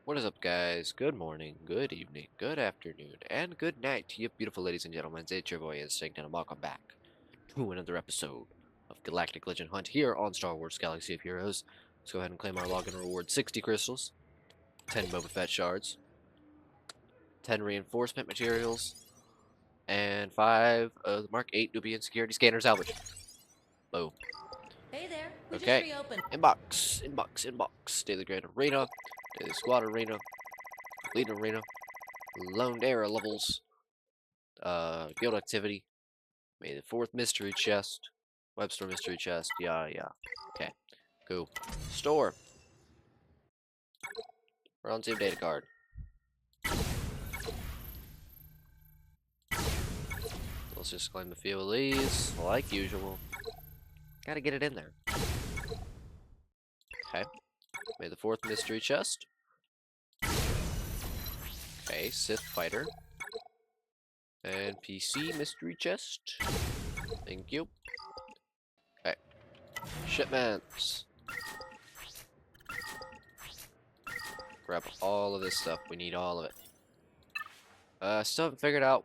What is up, guys? Good morning, good evening, good afternoon, and good night to you beautiful ladies and gentlemen. It's your boy Instinct, and welcome back to another episode of Galactic Legend Hunt here on Star Wars Galaxy of Heroes. Let's go ahead and claim our login reward: 60 crystals, 10 Boba Fett shards, 10 reinforcement materials, and 5 of the Mark 8 Nubian security scanner salvage. Boom. Hey there, we just Okay. reopened. Inbox. Daily Grand Arena, Daily Squad Arena, Lead Arena, Lone Era levels, guild activity, May the 4th mystery chest, Webster mystery chest, yeah. Okay, cool. Store. Round 2 data card. Let's just claim a few of these, like usual. Gotta get it in there. Okay. May the 4th mystery chest. Okay, Sith fighter. And PC mystery chest. Thank you. Okay. Shipments. Grab all of this stuff. We need all of it. Still haven't figured out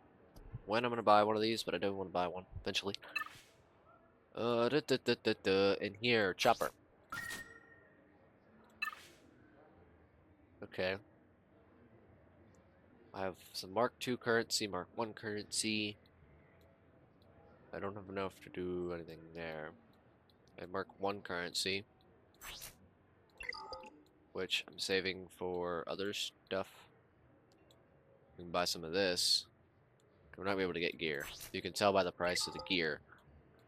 when I'm gonna buy one of these, but I do want to buy one eventually. In here, chopper. Okay. I have some Mark II currency, Mark I currency. I don't have enough to do anything there. I have Mark I currency, which I'm saving for other stuff. We can buy some of this. We're not gonna be able to get gear. You can tell by the price of the gear.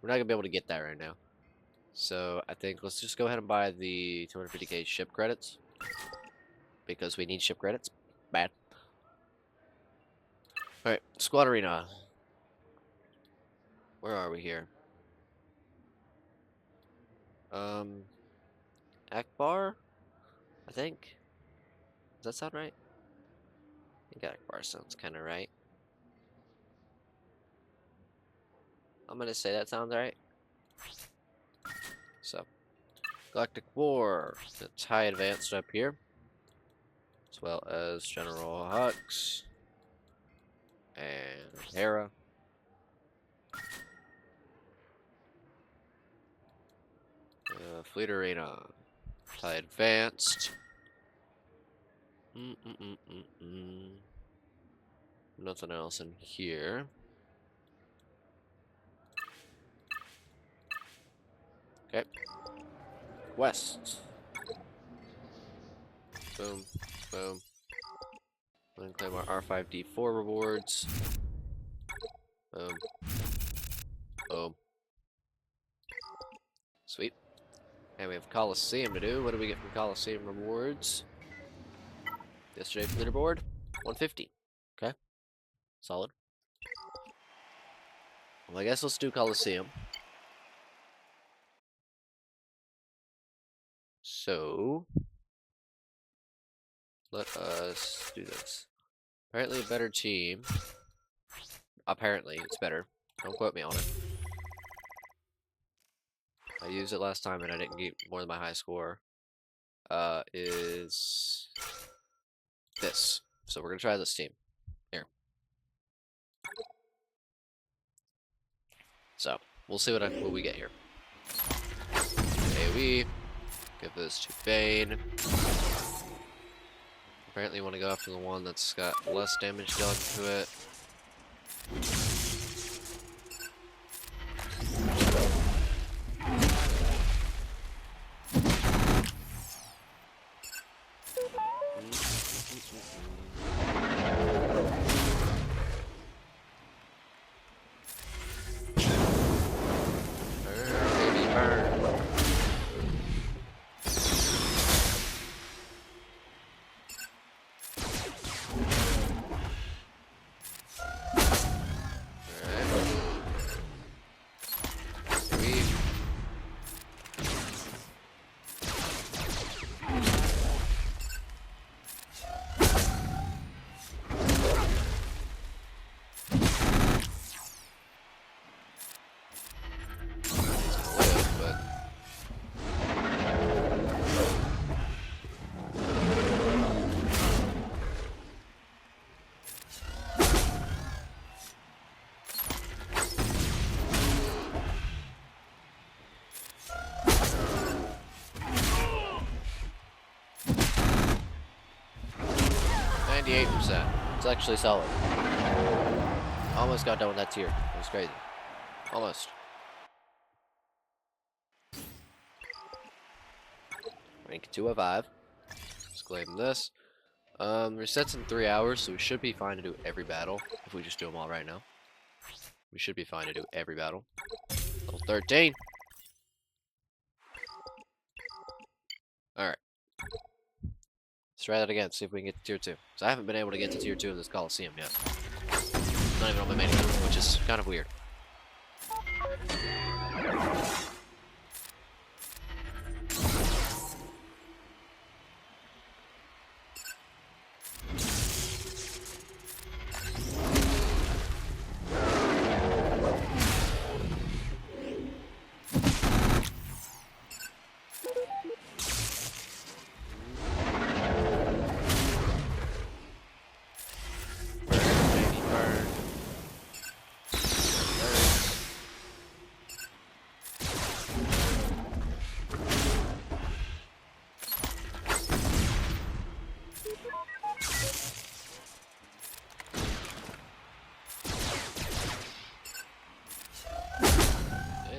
We're not gonna be able to get that right now. So I think let's just go ahead and buy the 250k ship credits. Because we need ship credits. Bad. Alright, Squad Arena. Where are we here? Akbar? I think? Does that sound right? I think Akbar sounds kinda right. I'm gonna say that sounds right. So, Galactic War. It's high advanced up here. As well as General Hux. And Hera. Fleet Arena. High advanced. Nothing else in here. Okay. West. Boom. Boom. Then claim our R5D4 rewards. Boom. Boom. Sweet. And we have Coliseum to do. What do we get from Coliseum rewards? Yesterday's leaderboard, 150. Okay. Solid. Well, I guess let's do Coliseum. So, let us do this. Apparently a better team. Apparently, it's better. Don't quote me on it. I used it last time and I didn't get more than my high score. Is this. So we're gonna try this team. Here. So, we'll see what we get here. AoE. Give this to Bane. Apparently you want to go after the one that's got less damage done to it. 98%. It's actually solid. Almost got done with that tier. It was crazy. Almost. Rank 205. Let's claim this. Resets in 3 hours, so we should be fine to do every battle if we just do them all right now. We should be fine to do every battle. Level 13. Alright. Let's try that again, see if we can get to tier 2. Because I haven't been able to get to tier 2 of this Coliseum yet. Not even on my main account, which is kind of weird.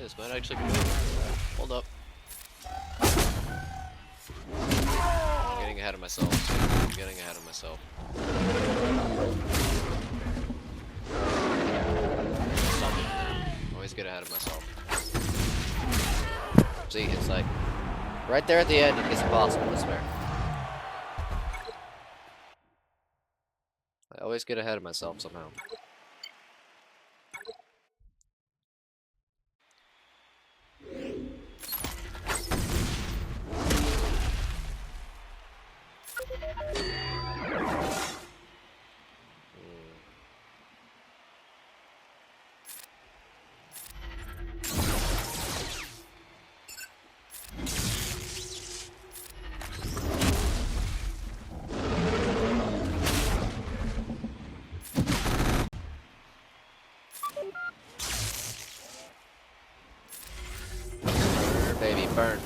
This might actually be good. Hold up. I'm getting ahead of myself. I'm getting ahead of myself. Stop it. Always get ahead of myself. See, it's like right there at the end, it gets impossible, I swear. I always get ahead of myself somehow. Baby, burn.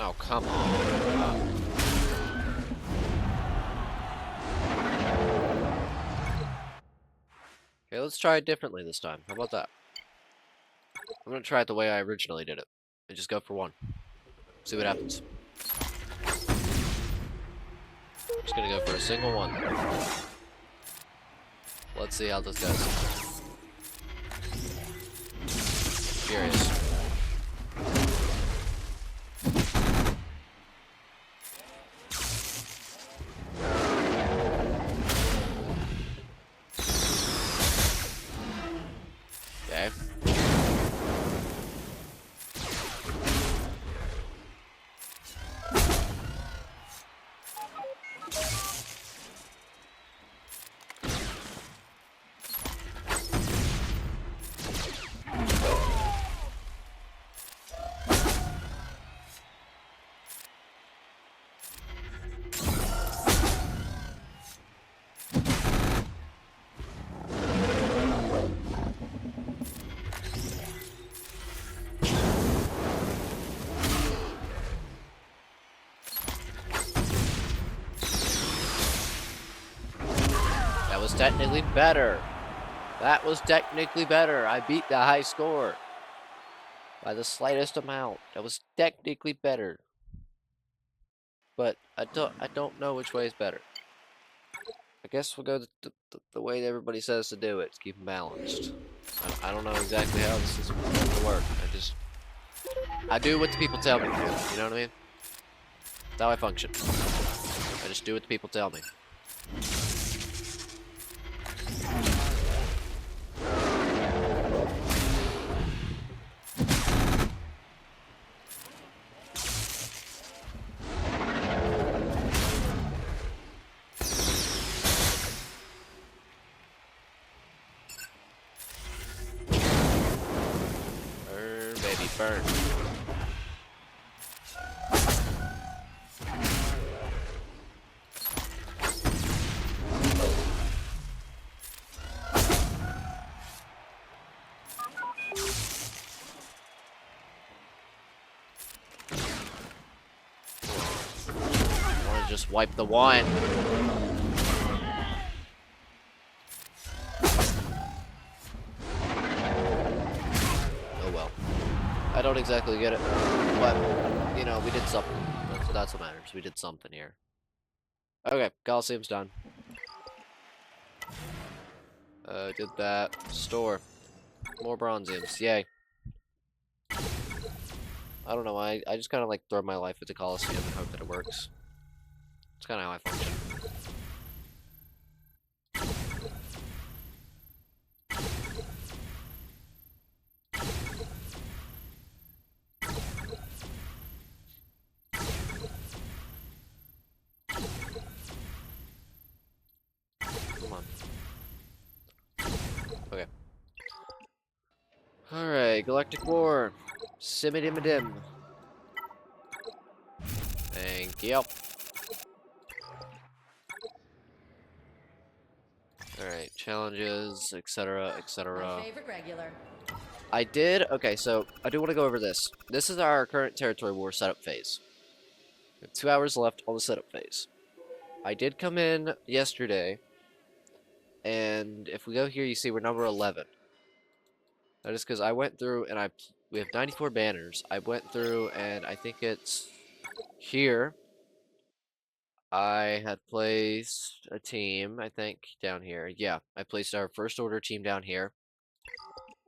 Oh, come on. Okay, let's try it differently this time. How about that? I'm gonna try it the way I originally did it. And just go for one. See what happens. Just gonna go for a single one. Let's see how this goes. Curious. Okay. Was technically better. That was technically better. I beat the high score by the slightest amount. That was technically better. But I don't know which way is better. I guess we'll go the way that everybody says to do it. To keep them balanced. I don't know exactly how this is going to work. I do what the people tell me to do. You know what I mean? That's how I function. I just do what the people tell me. burn. I want to just wipe the wine. Oh well. I don't exactly get it, but, you know, we did something. That's what matters. We did something here. Okay, Coliseum's done. Did that. Store. More bronziums. Yay. I don't know, I just kind of like throw my life into Coliseum and hope that it works. It's kind of how I function. Come on. Okay. Alright, Galactic War. Simmidimadim. Thank you. Alright, challenges, etc., My etc. favorite regular. I did, okay, so I do want to go over this. This is our current territory war setup phase. We have 2 hours left on the setup phase. I did come in yesterday, and if we go here, you see we're number 11. That is because I went through and we have 94 banners. I went through and I think it's here. I had placed a team, I think, down here. Yeah, I placed our first order team down here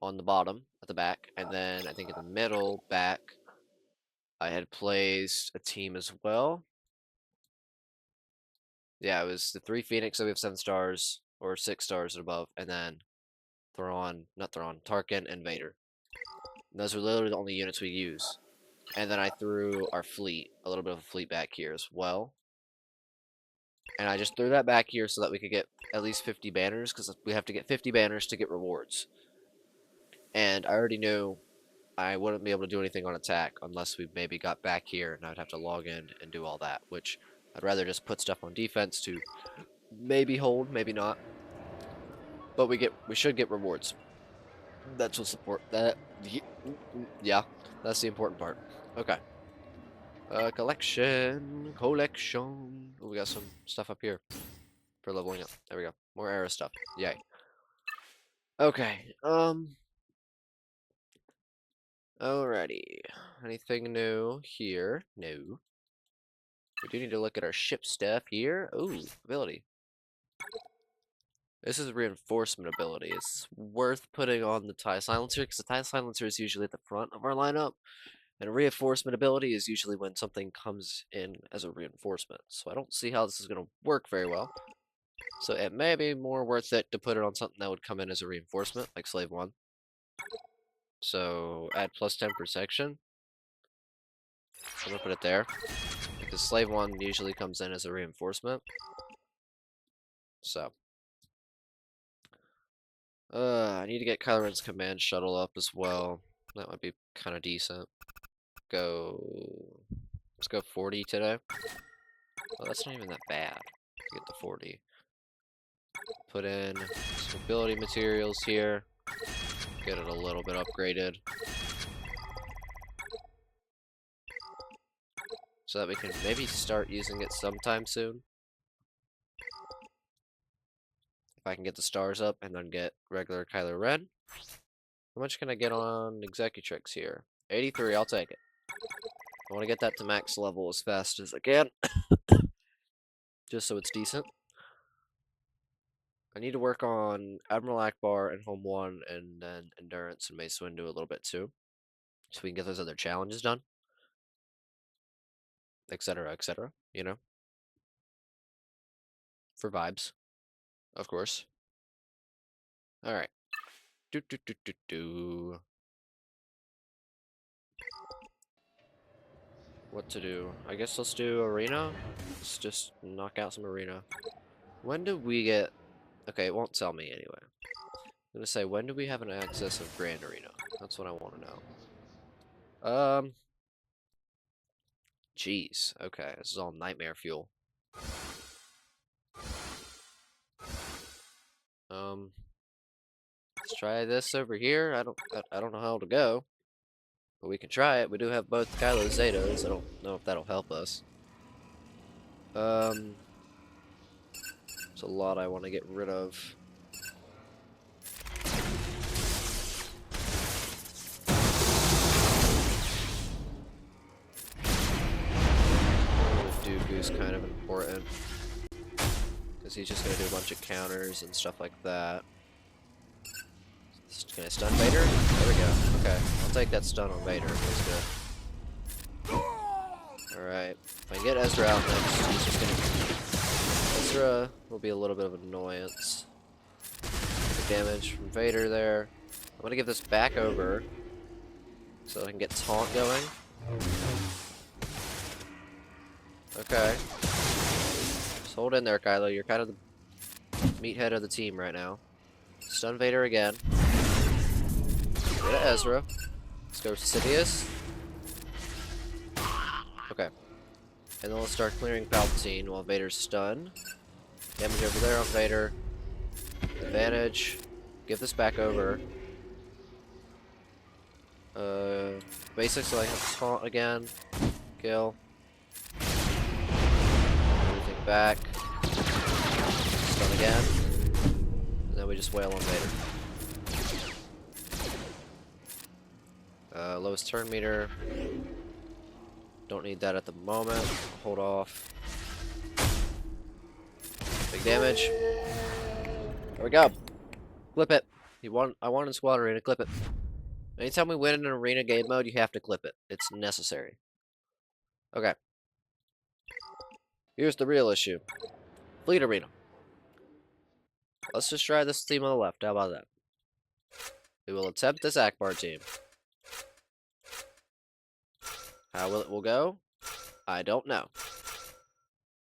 on the bottom at the back, and then I think in the middle back, I had placed a team as well. Yeah, it was the 3 Phoenix, so we have 7 stars or 6 stars and above, and then Thrawn, not Thrawn, Tarkin and Vader. And those are literally the only units we use. And then I threw our fleet, a little bit of a fleet back here as well. And I just threw that back here so that we could get at least 50 banners, because we have to get 50 banners to get rewards. And I already knew I wouldn't be able to do anything on attack unless we maybe got back here and I'd have to log in and do all that, which I'd rather just put stuff on defense to maybe hold, maybe not. But we should get rewards. That's what's important. Yeah, that's the important part. Okay. Collection. Oh, we got some stuff up here for leveling up. There we go. More arrow stuff. Yay. Okay. Alrighty. Anything new here? No. We do need to look at our ship stuff here. Ooh, ability. This is reinforcement ability. It's worth putting on the TIE Silencer because the TIE Silencer is usually at the front of our lineup. And a reinforcement ability is usually when something comes in as a reinforcement. So I don't see how this is going to work very well. So it may be more worth it to put it on something that would come in as a reinforcement, like Slave 1. So add plus 10 protection. I'm going to put it there. Because Slave 1 usually comes in as a reinforcement. So. I need to get Kylo Ren's command shuttle up as well. That would be kind of decent. Let's go 40 today. Oh, that's not even that bad to get to 40. Put in some ability materials here. Get it a little bit upgraded. So that we can maybe start using it sometime soon. If I can get the stars up and then get regular Kylo Ren. How much can I get on Executrix here? 83, I'll take it. I want to get that to max level as fast as I can. Just so it's decent. I need to work on Admiral Akbar and Home 1 and then Endurance and Mace Windu a little bit too. So we can get those other challenges done. Etc., you know? For vibes. Of course. Alright. Do. What to do? I guess let's do Arena. Let's just knock out some Arena. When do we get... Okay, it won't tell me anyway. I'm gonna say, when do we have an access of Grand Arena? That's what I want to know. Jeez. Okay, this is all nightmare fuel. Let's try this over here. I don't know how to go, but we can try it. We do have both Kylo Zetas. I don't know if that'll help us. There's a lot I want to get rid of. Dooku's kind of important because he's just gonna do a bunch of counters and stuff like that. Can I stun Vader? There we go. Okay, I'll take that stun on Vader. That's good. Alright, if I get Ezra out next, he's just gonna... Ezra will be a little bit of an annoyance. Good damage from Vader there. I'm gonna give this back over so I can get taunt going. Okay. Just hold in there, Kylo. You're kind of the meathead of the team right now. Stun Vader again. Get to Ezra. Let's go Sidious. Okay. And then we'll start clearing Palpatine while Vader's stunned. Damage over there on Vader. Advantage. Give this back over. Basics so I have taunt again. Kill. Everything back. Stun again. And then we just wail on Vader. Lowest turn meter. Don't need that at the moment. Hold off. Big damage. There we go. Clip it. I wanted Squad Arena. Clip it. Anytime we win in an arena game mode, you have to clip it. It's necessary. Okay. Here's the real issue. Fleet Arena. Let's just try this team on the left. How about that? We will attempt this Akbar team. How will go? I don't know.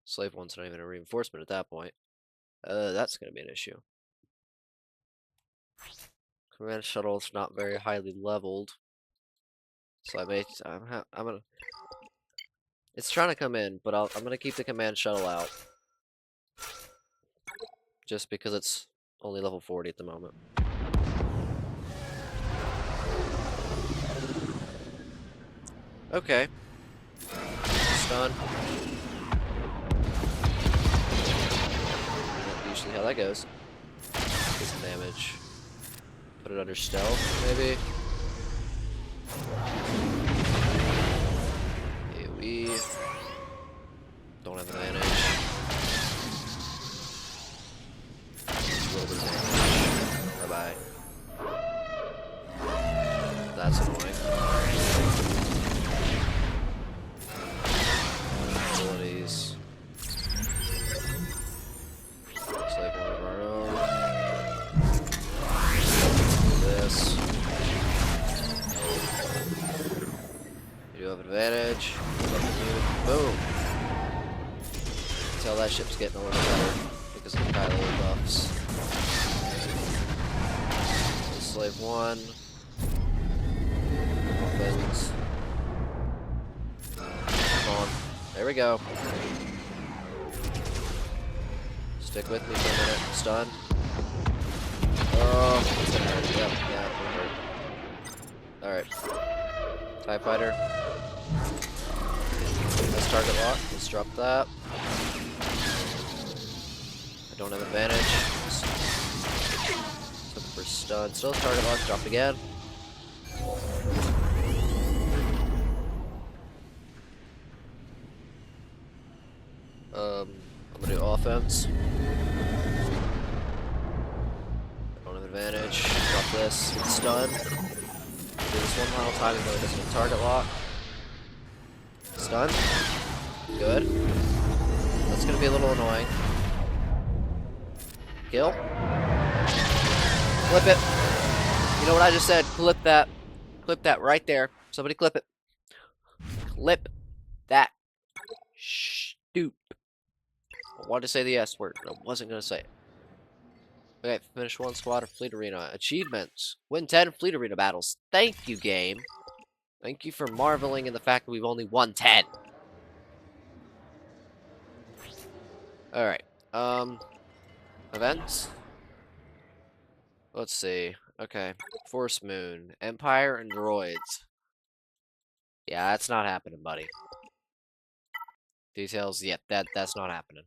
Slave 1's not even a reinforcement at that point. That's going to be an issue. Command shuttle's not very highly leveled. So I'm gonna... It's trying to come in, but I'm gonna keep the command shuttle out. Just because it's only level 40 at the moment. Okay. Stun. Usually how that goes. Get some damage. Put it under stealth, maybe. AoE. Don't have advantage. A little bit of damage. Bye-bye. That's annoying. Abilities. Looks like one of our own. This. You do have advantage. Boom. Tell that ship's getting a little better because of the Kylo buffs. Slave 1. Offense. Come on. There we go. Stick with me for a minute. Stun. Oh, it's gonna hurt. Yep, yeah, it hurt. Alright. TIE Fighter. Let's target lock. Let's drop that. I don't have advantage. Took it for stun. Still target lock. Drop again. I'm gonna do offense. I don't have advantage. Drop this. Stun. Do this one final time even though it doesn't have target lock. Stun. Good. That's gonna be a little annoying. Kill. Clip it. You know what I just said? Clip that. Clip that right there. Somebody clip it. Clip that. Stoop. I wanted to say the S word, but I wasn't going to say it. Okay, finish 1 squad of Fleet Arena. Achievements. Win 10 Fleet Arena battles. Thank you, game. Thank you for marveling in the fact that we've only won 10. Alright. Events? Let's see. Okay. Force Moon. Empire and droids. Yeah, that's not happening, buddy. Details? Yep, that's not happening.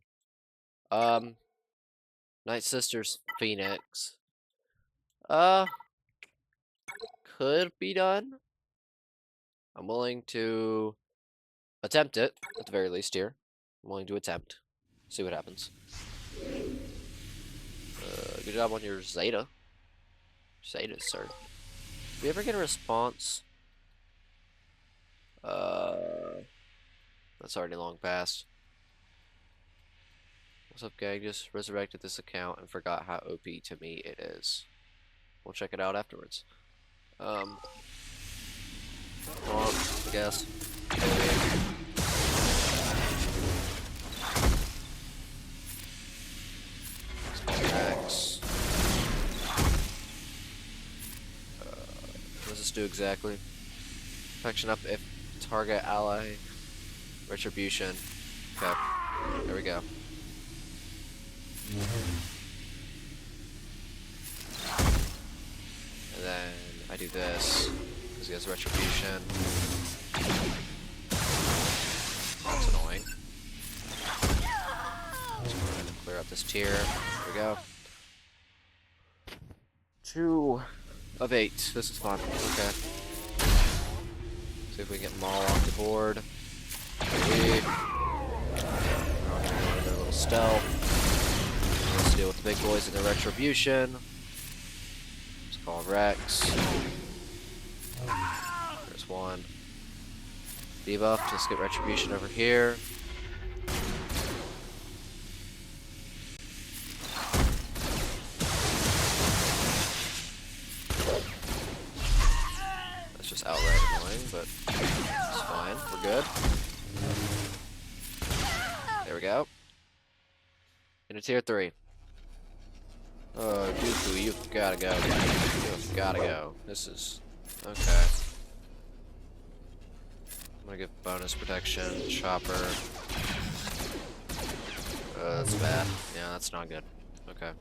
Night Sisters Phoenix. Could be done. I'm willing to attempt it, at the very least here. I'm willing to attempt. See what happens. Good job on your Zeta. Zetas, sir. Did we ever get a response? That's already long past. What's up, gang? Just resurrected this account and forgot how OP to me it is. We'll check it out afterwards. Wrong, I guess. X. What does this do exactly? Protection up if target ally retribution. Okay, there we go. And then I do this because he has retribution. That's annoying. Let's go ahead and clear up this tier. There we go. 2 of 8. This is fun. Okay. See if we can get them all off the board. Maybe. Another little stealth. Let's deal with the big boys and their retribution. Let's call Rex. There's one. Debuff. Let's get retribution over here. That's just outright annoying, but it's fine. We're good. There we go. Into tier 3. Oh, Dooku, you've gotta go. You've gotta go. This is... okay. I'm gonna give bonus protection, chopper. That's bad. Yeah, that's not good. Okay.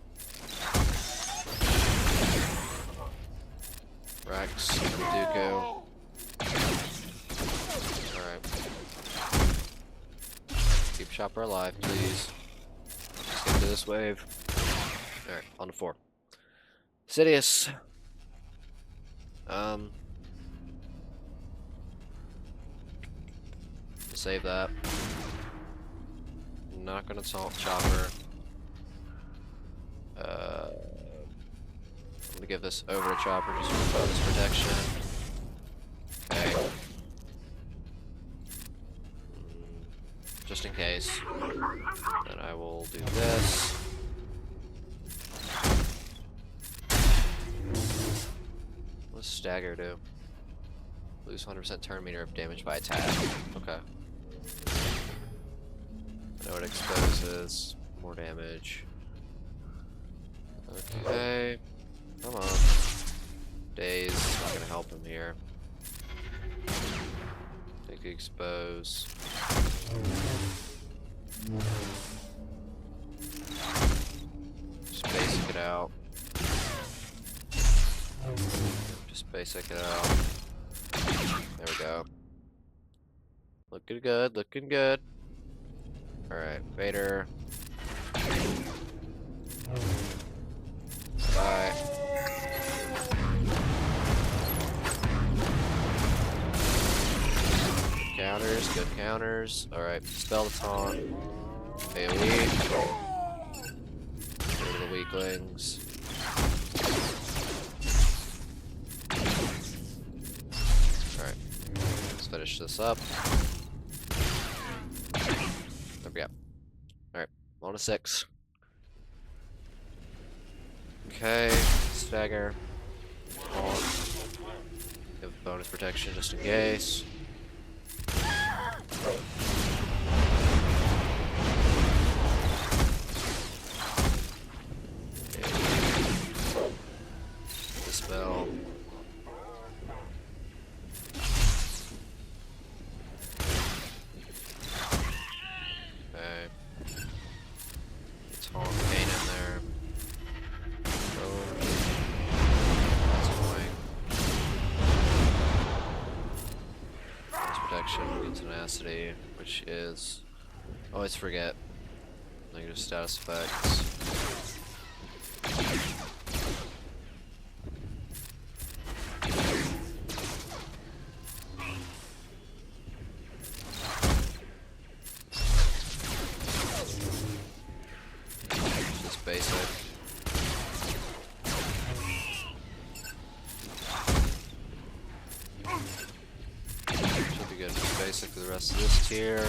Rex, Dooku. Alright. Keep chopper alive, please. Let's get to this wave. Alright, on to 4. Sidious. Save that. Not gonna taunt chopper. I'm gonna give this over to chopper just for bonus protection. Okay. Just in case. Then I will do this. What does stagger do? Lose 100% turn meter of damage by attack. Okay. I know it exposes. More damage. Okay. Come on. Daze is not gonna help him here. Take the expose. Just basic it out. Just basic it out. There we go. Looking good, looking good. Alright, Vader. Bye. Counters, good counters. Alright, spell the taunt. AoE. Get rid of the weaklings. Alright, let's finish this up. There we go. Alright, on to 6. Okay, stagger. Taunt. Give bonus protection just in case. Dispel. protection, we get tenacity, which is always forget negative status effects. Just basic. Should be good. Just basic for the rest of this tier.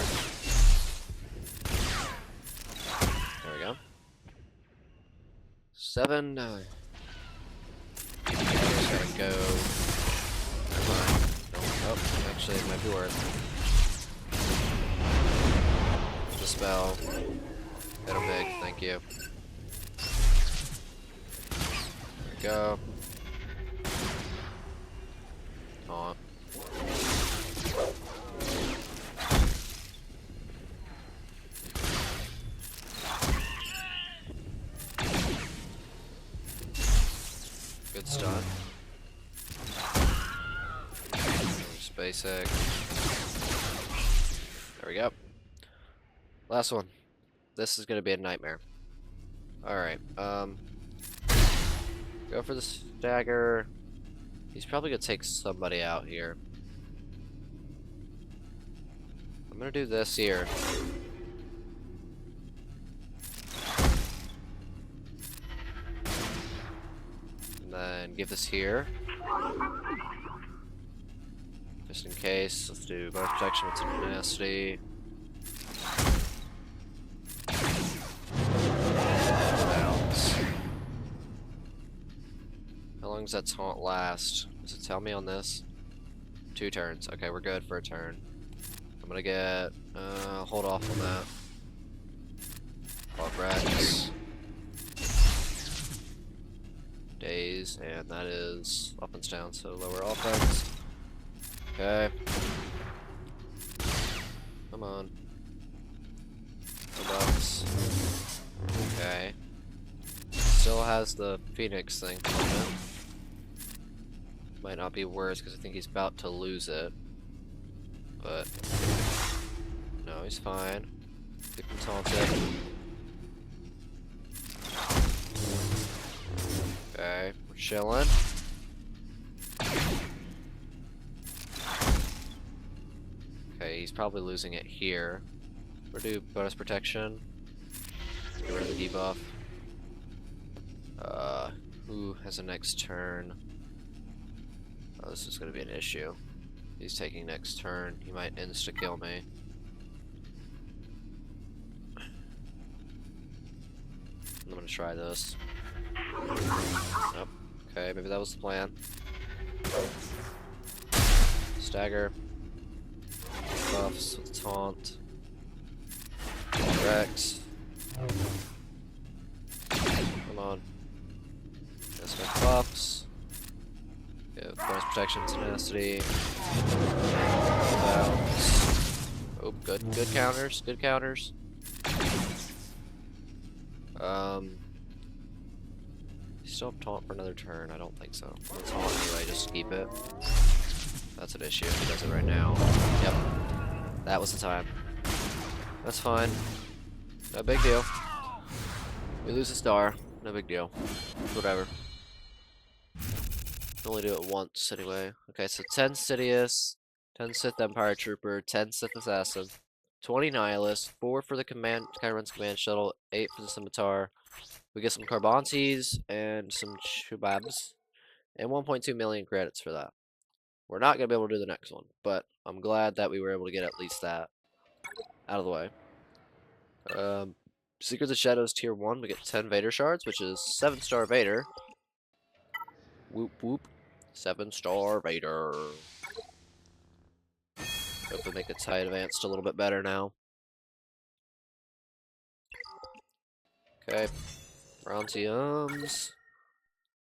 There we go. 7, 9. Just gotta go. Never mind. Oh, actually, it might be worth. Dispel. Hit him big, thank you. There we go. Taunt. Good stun. Just basic. There we go. Last one. This is gonna be a nightmare. Alright, go for the stagger. He's probably gonna take somebody out here. I'm gonna do this here. And then give this here. Just in case. Let's do bonus protection with tenacity. How long does that taunt last? Does it tell me on this? 2 turns. Okay, we're good for a turn. I'm gonna get hold off on that. Off Rex. Days, and that is offense down, so lower offense. Okay. Come on. No buffs. Okay. Still has the Phoenix thing coming. Might not be worse because I think he's about to lose it. But no, he's fine. Keep him taunted. Okay, we're chilling. Okay, he's probably losing it here. We'll do bonus protection. Get rid of the debuff. Who has a next turn? Oh, this is gonna be an issue. He's taking next turn. He might insta-kill me. I'm gonna try this. Nope. Okay, maybe that was the plan. Stagger. Buffs with taunt. Rex. Come on. Just got buffs. Yeah, bonus protection, tenacity. Bounce. Oh, good counters, good counters. Still have taunt for another turn? I don't think so. I'll taunt anyway, just keep it. That's an issue if he does it right now. Yep. That was the time. That's fine. No big deal. We lose a star. No big deal. Whatever. Can only do it once anyway. Okay, so 10 Sidious, 10 Sith Empire Trooper, 10 Sith Assassin, 20 Nihilist, 4 for the Kyron's Command Shuttle, 8 for the Scimitar. We get some Carbontes and some Chubabs, and 1.2 million credits for that. We're not going to be able to do the next one, but I'm glad that we were able to get at least that out of the way. Secrets of Shadows Tier 1, we get 10 Vader Shards, which is 7-star Vader. Whoop whoop. 7-star Vader. Hope we make its high advanced a little bit better now. Okay. Brontiums.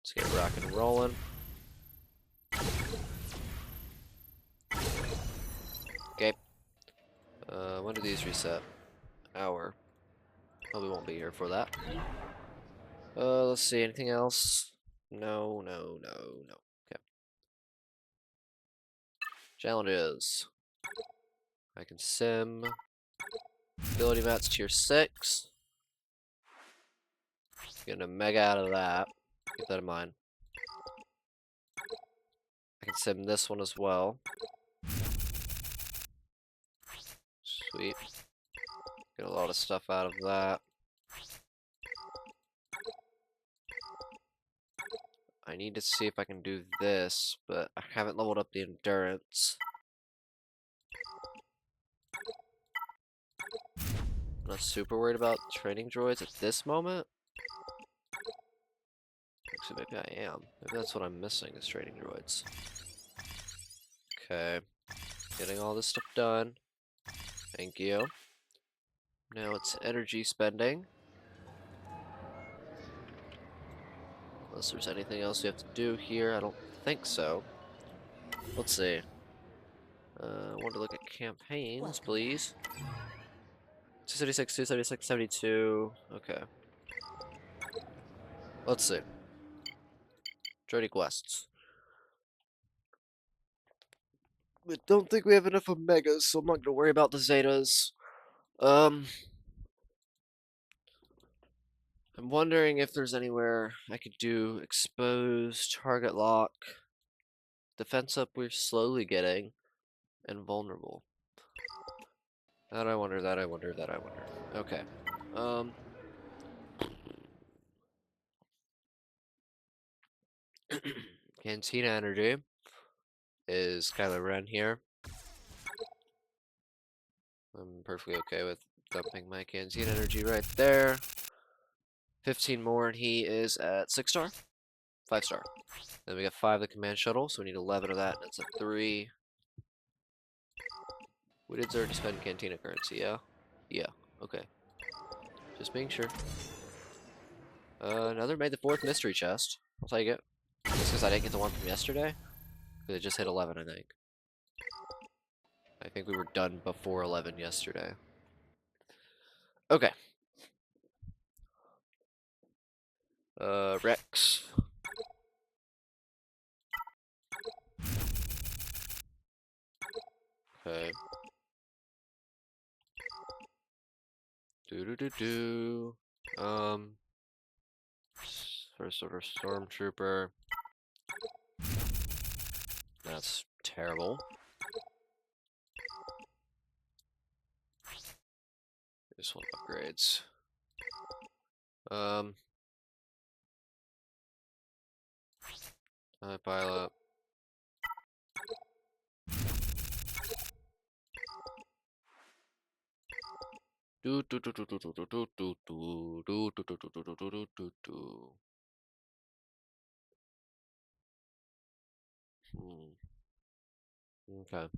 Let's get rocking and rolling. Okay. When do these reset? Hour. Probably won't be here for that. Let's see. Anything else? No. Okay. Challenges. I can sim. Ability mats tier 6. Getting a mega out of that. Keep that in mind. I can sim this one as well. Sweet. Get a lot of stuff out of that. I need to see if I can do this, but I haven't leveled up the endurance. I'm not super worried about training droids at this moment. Actually, maybe I am. Maybe that's what I'm missing is training droids. Okay. Getting all this stuff done. Thank you. Now it's energy spending. Unless there's anything else we have to do here. I don't think so. Let's see. I want to look at campaigns, Welcome please. 276, 276, 72. Okay. Let's see. Droidy quests. I don't think we have enough Omegas, so I'm not gonna worry about the Zetas. I'm wondering if there's anywhere I could do exposed, target lock, defense up we're slowly getting, and vulnerable. That I wonder, that I wonder, that I wonder. Okay. Cantina energy is Kylo Ren here. I'm perfectly okay with dumping my Cantina energy right there. 15 more and he is at 6 star? 5 star. Then we got 5 the command shuttle, so we need 11 of that, and it's a 3. We did already spend Cantina currency, yeah? Yeah, okay. Just being sure. Another May the 4th mystery chest. I'll take it. Just because I didn't get the one from yesterday. Because it just hit 11, I think. I think we were done before 11 yesterday. Okay. Rex. Okay. Do. First order stormtrooper. That's terrible. Just want upgrades. Pilot. Okay.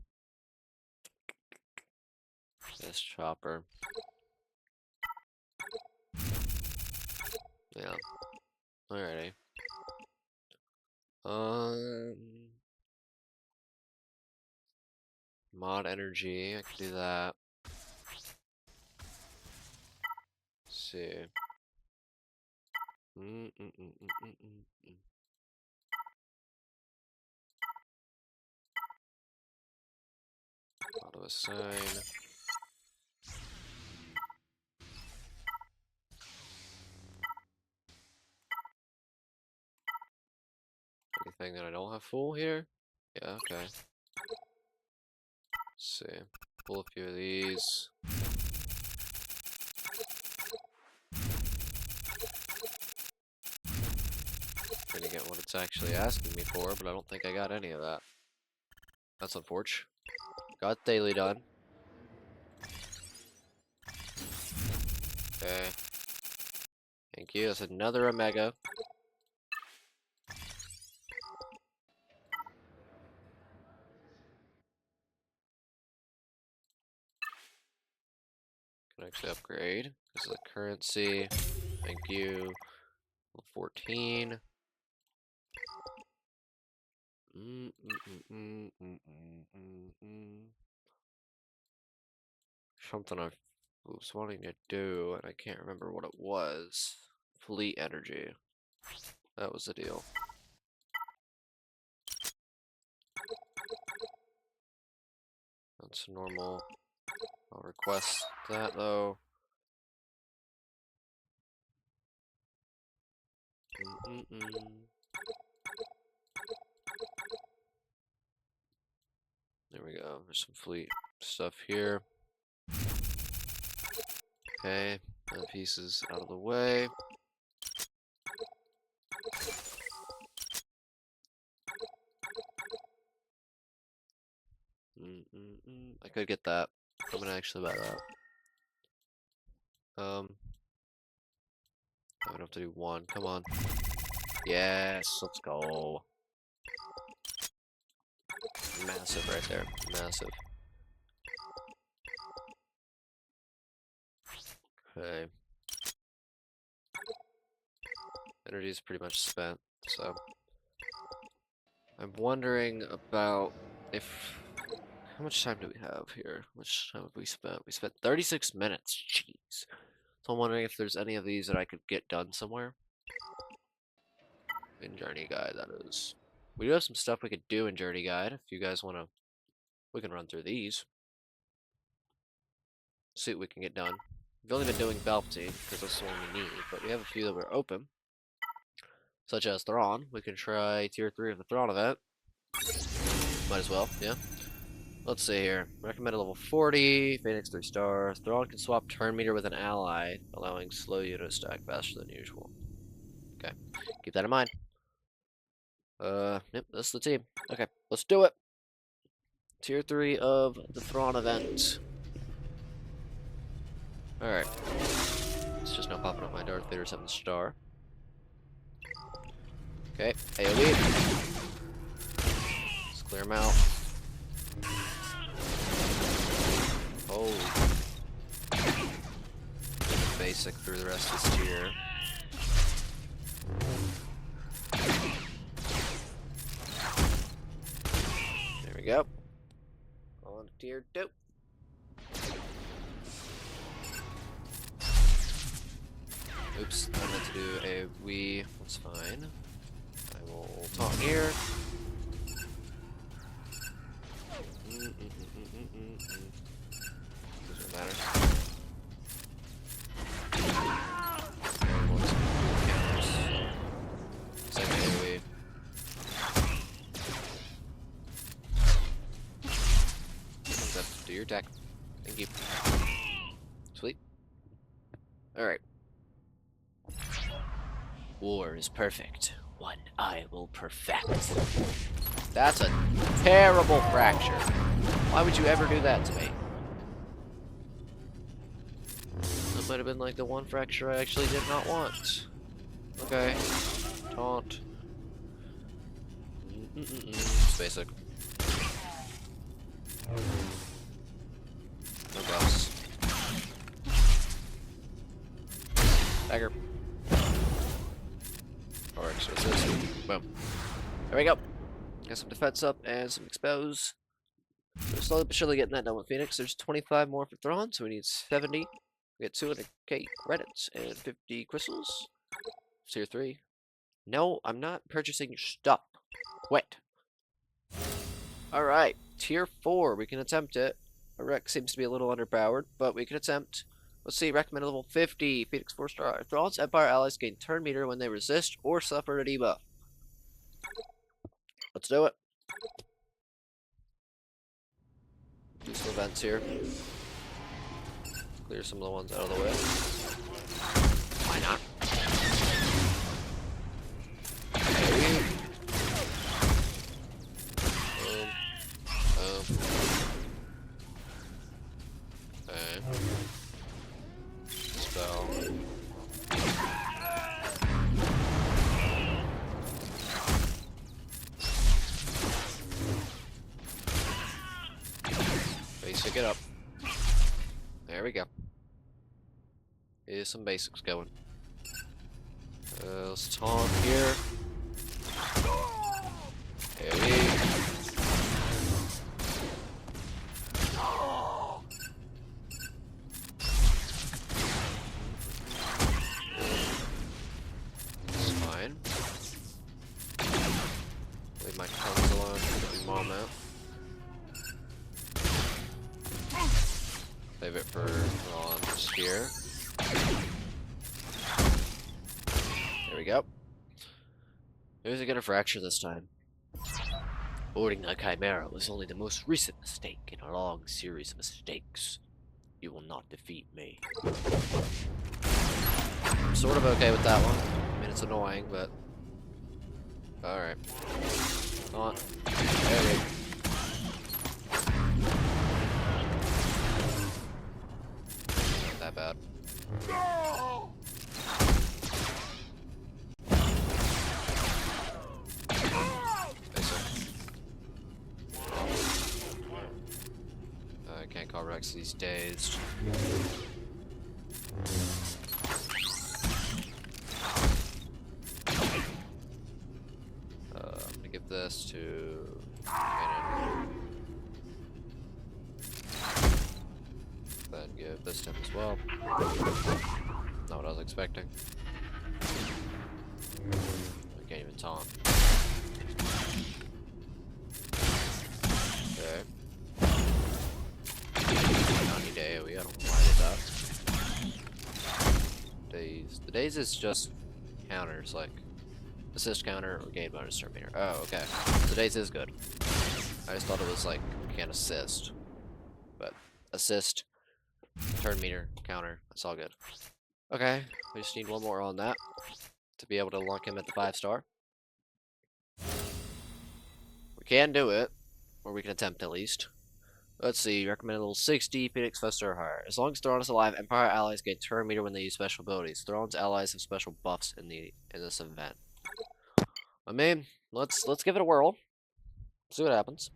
This chopper. Yeah. Alrighty. Mod energy. I can do that. Let's see. Auto assign. Anything that I don't have full here? Yeah, okay. Let's see. Pull a few of these. Gonna get what it's actually asking me for, but I don't think I got any of that. That's unfortunate. Got daily done. Okay. Thank you. That's another Omega. Can actually upgrade. This is a currency. Thank you. Level 14. Something I was wanting to do, and I can't remember what it was. Fleet energy. That was the deal. That's normal. I'll request that though. There we go. There's some fleet stuff here. Okay, that piece is out of the way. I could get that. I'm gonna actually buy that. I would have to do one. Come on. Yes, let's go. Massive right there. Massive. Okay. Energy is pretty much spent, so I'm wondering about if how much time do we have here? How much time have we spent? We spent 36 minutes. Jeez. So I'm wondering if there's any of these that I could get done somewhere. In Journey Guide, that is. We do have some stuff we could do in Journey Guide. If you guys want to, we can run through these. See what we can get done. We've only been doing Palpatine, because that's the one we need, but we have a few that were open. Such as Thrawn. We can try Tier 3 of the Thrawn event. Might as well, yeah. Let's see here. Recommended level 40, Phoenix 3 stars. Thrawn can swap turn meter with an ally, allowing slow unit stack faster than usual. Okay, keep that in mind. Yep, that's the team. Okay, let's do it. Tier 3 of the Thrawn event. Alright. It's just now popping up my Darth Vader 7 star. Okay, AoE. Let's clear him out. Oh. Basic through the rest of this tier. There we go. On to tier 2. Oops, I meant to do a we. That's fine. I will taunt here. Doesn't matter. Same AoE. Comes up, do your attack. Thank you. Sweet. Alright. War is perfect. One I will perfect. That's a terrible fracture. Why would you ever do that to me? That might have been like the one fracture I actually did not want. Okay. Taunt. It's basic. No buffs. Dagger. Or exorcist. Boom. There we go. Got some defense up and some expose. We're slowly but surely getting that done with Phoenix. There's 25 more for Thrawn, so we need 70. We get 200k credits and 50 crystals. Tier 3. No, I'm not purchasing your stuff. Wait. Alright, Tier 4. We can attempt it. Our Rex seems to be a little underpowered, but we can attempt. Let's see, recommended level 50. Phoenix 4 star. Thrawn's Empire allies gain turn meter when they resist or suffer a debuff. Let's do it. Do some events here. Clear some of the ones out of the way. Why not? Okay. Spell. Basic it up. There we go. Here's some basics going. Let's taunt here. AoE. It's fine. Leave my cons alone. Put my mom out. Play we go. Who's it gonna fracture this time? Boarding the Chimera was only the most recent mistake in a long series of mistakes. You will not defeat me. I'm sort of okay with that one. I mean, it's annoying, but... Alright. Come on. There we go. Not that bad. I can't call Rex, he's dazed. I'm gonna give this to Cannon. Then give this to him as well. Not what I was expecting. I can't even taunt. Okay. Not need AoE, I don't know why I did that. Daze. The daze is just counters, like assist counter or gain bonus turn meter. Oh, okay. So daze is good. I just thought it was like can't assist. But assist, turn meter, counter, that's all good. Okay, we just need one more on that to be able to lock him at the 5-star. We can do it, or we can attempt at least. Let's see, recommend a level 60, Phoenix Fester or higher. As long as Thrawn is alive, Empire allies gain turn meter when they use special abilities. Thrawn's allies have special buffs in this event. I mean, let's give it a whirl. See what happens.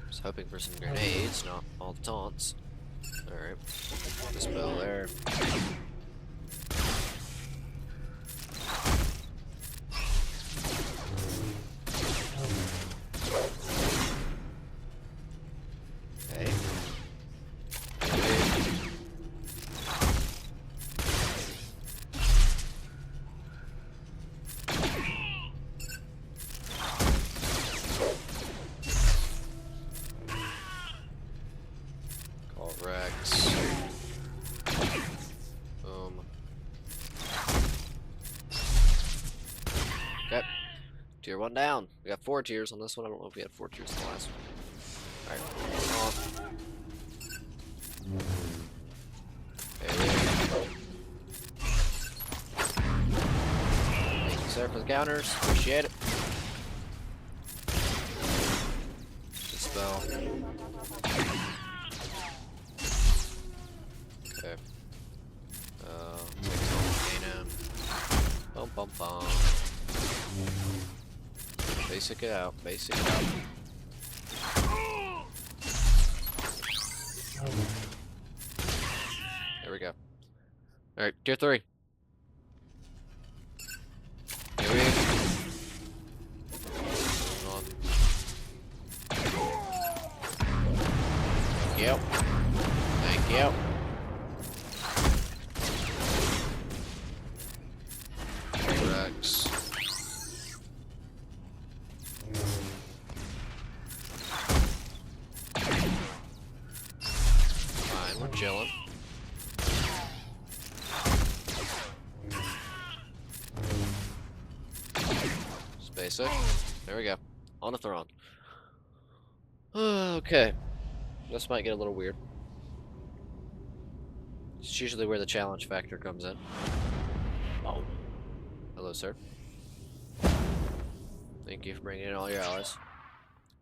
Just hoping for some grenades, not all the taunts. Alright. Dispel there. Okay. Call Rex. Boom. Okay. Tier 1 down. We got 4 tiers on this one. I don't know if we had 4 tiers in the last one. Alright. Thank you, sir, for the counters. Appreciate it. Dispel. Okay. Gain him. Bum bum bum. Basic it out. Basic it out. There we go. Alright, tier 3. Here we go. Hold on. Thank you. Thank you. Rex. Fine, we're chilling. Basic. There we go. On the Thrawn. Okay. This might get a little weird. It's usually where the challenge factor comes in. Oh. Hello, sir. Thank you for bringing in all your allies.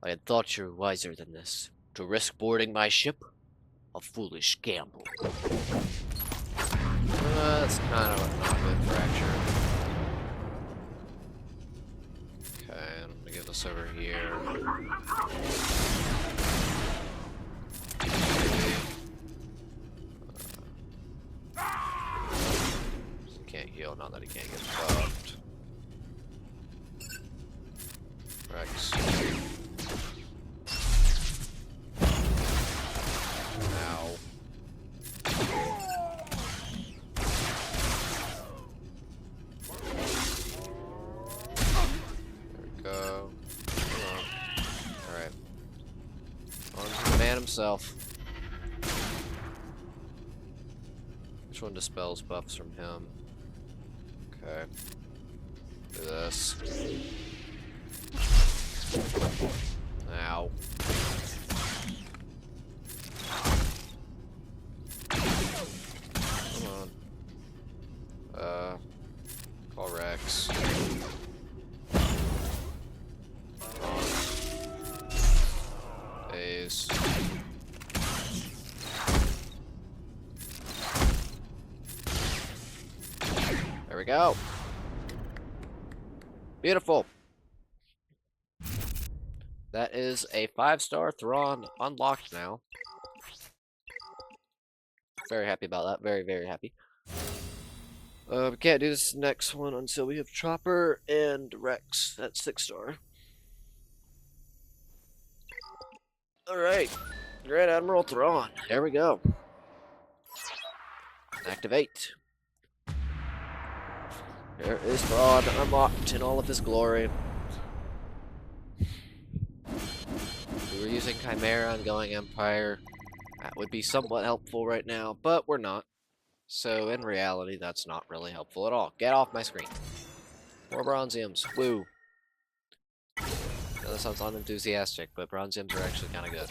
I had thought you were wiser than this. To risk boarding my ship? A foolish gamble. That's kind of a not good fracture. I'm gonna get this over here. He can't heal, not that he can't get buffed. Rex. Ow. Go. Come himself. Which one dispels buffs from him? Okay. Do this. Ow. Come on. Call Rex. Days. There we go. Beautiful. That is a 5-star Thrawn unlocked now. Very happy about that. Very, very happy. We can't do this next one until we have Chopper and Rex. That's 6-star. Alright. Grand Admiral Thrawn. There we go. Activate. There is Thrawn unlocked in all of his glory. We were using Chimera and going Empire. That would be somewhat helpful right now, but we're not. So in reality, that's not really helpful at all. Get off my screen. More Bronziums. Woo. That sounds unenthusiastic, but Bronziums are actually kind of good.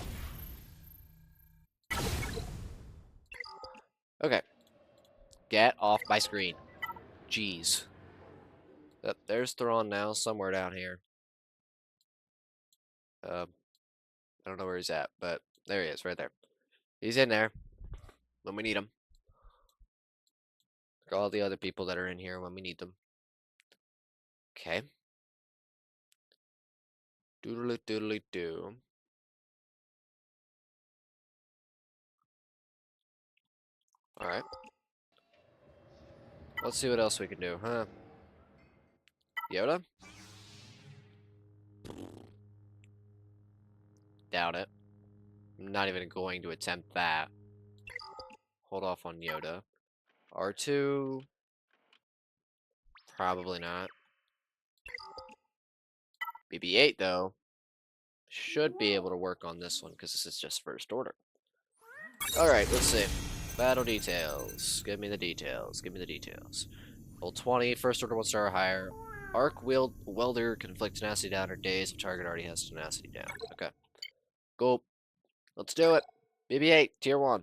Okay. Get off my screen. Jeez. Yep, there's Thrawn now, somewhere down here. I don't know where he's at, but there he is, right there. He's in there when we need him. Like all the other people that are in here when we need them. Okay. Doodly doodly doo. Alright. Let's see what else we can do, huh? Yoda? Doubt it. I'm not even going to attempt that. Hold off on Yoda. R2? Probably not. BB8, though, should be able to work on this one, because this is just first order. Alright, let's see. Battle details. Give me the details. Give me the details. Level 20, first order 1-star or higher. Arc welder can inflict tenacity down or daze if target already has tenacity down. Okay. Cool. Let's do it. BB8, tier 1.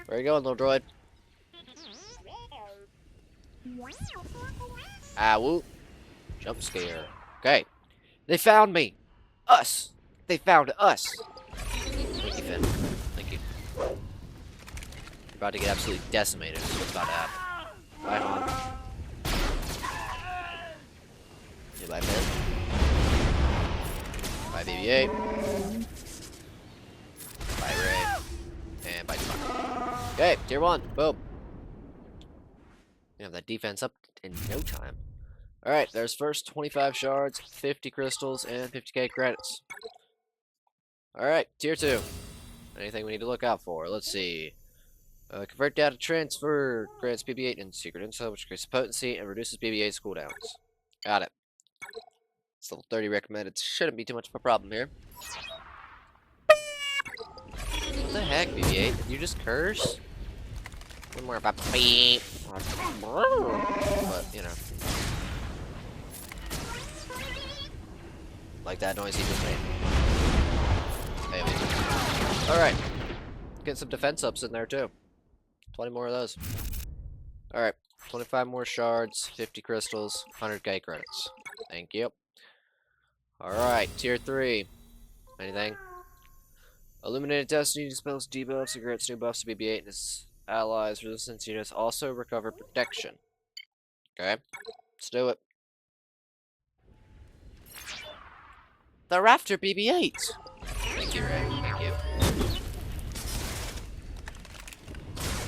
Where you going, little droid? Ah, woo. Jump scare. Okay. They found me. Us. They found us. Thank you, Finn. Thank you. You're about to get absolutely decimated. Is what's about to happen. Bye, Han. Okay, bye, Finn. Bye, BB8. Bye, Ray. And bye, Chewbacca. Okay, tier 1. Boom. We have that defense up in no time. Alright, there's first 25 shards, 50 crystals, and 50k credits. Alright, tier 2. Anything we need to look out for? Let's see. Convert data transfer grants BB8 and secret intel, which increases potency and reduces BB8's cooldowns. Got it. It's level 30 recommended. Shouldn't be too much of a problem here. What the heck, BB8? Did you just curse? One more about beep. But, you know. Like that noise he just made. Alright. Get some defense ups in there too. 20 more of those. Alright. 25 more shards, 50 crystals, 100k credits. Thank you. Alright, tier 3. Anything? Illuminated Destiny dispels debuffs and grants new buffs to BB8 and his allies. Resistance units also recover protection. Okay. Let's do it. The Raptor BB8! Thank you, Ray. Thank you.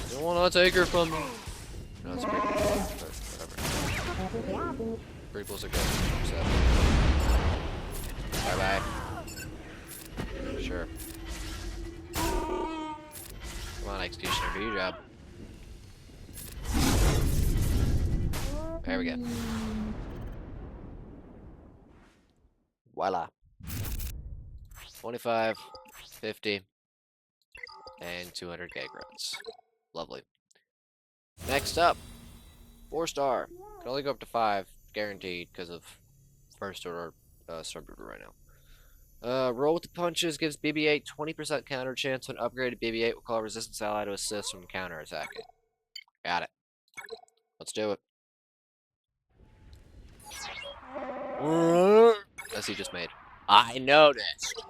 You don't want to take her from me. No, it's pretty cool. Whatever. Prequels are good. So. Bye-bye. Sure. Come on, Executioner, do your job. There we go. Voila. 25, 50, and 200k credits. Lovely. Next up, 4-star. Can only go up to 5, guaranteed, because of first order Stormtrooper right now. Roll with the punches gives BB8 20% counter chance when upgraded. BB8 will call a resistance ally to assist from counter attacking. Got it. Let's do it. As he just made. I noticed.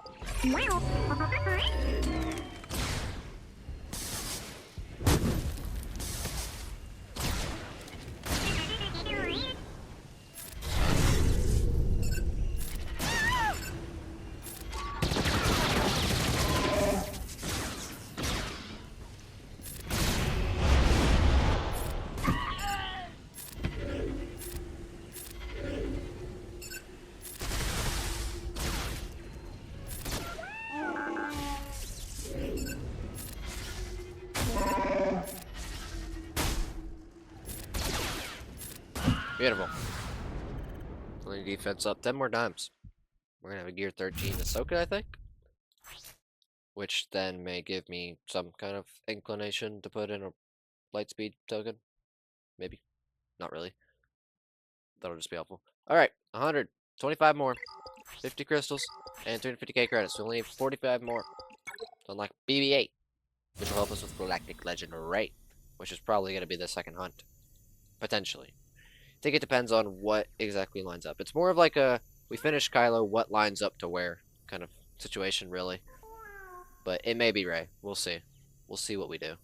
Beautiful. Only defense up 10 more times. We're gonna have a gear 13 Ahsoka, I think. Which then may give me some kind of inclination to put in a light speed token. Maybe. Not really. That'll just be helpful. Alright, 100. 25 more. 50 crystals. And 350k credits. So we only need 45 more. To unlock BB8. Which will help us with Galactic Legend Array. Which is probably going to be the second hunt. Potentially. I think it depends on what exactly lines up. It's more of like a, we finish Kylo, what lines up to where kind of situation, really. But it may be Rey. We'll see. We'll see what we do.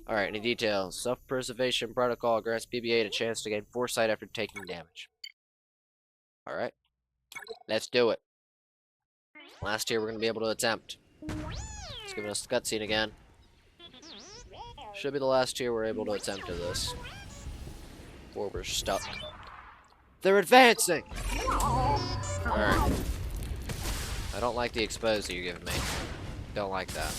Alright, any details? Self-preservation protocol grants BB8 a chance to gain foresight after taking damage. Alright. Let's do it. Last tier we're going to be able to attempt. It's giving us the cutscene again. Should be the last tier we're able to attempt to this. Before we're stuck. They're advancing! Alright. I don't like the exposure you're giving me. Don't like that.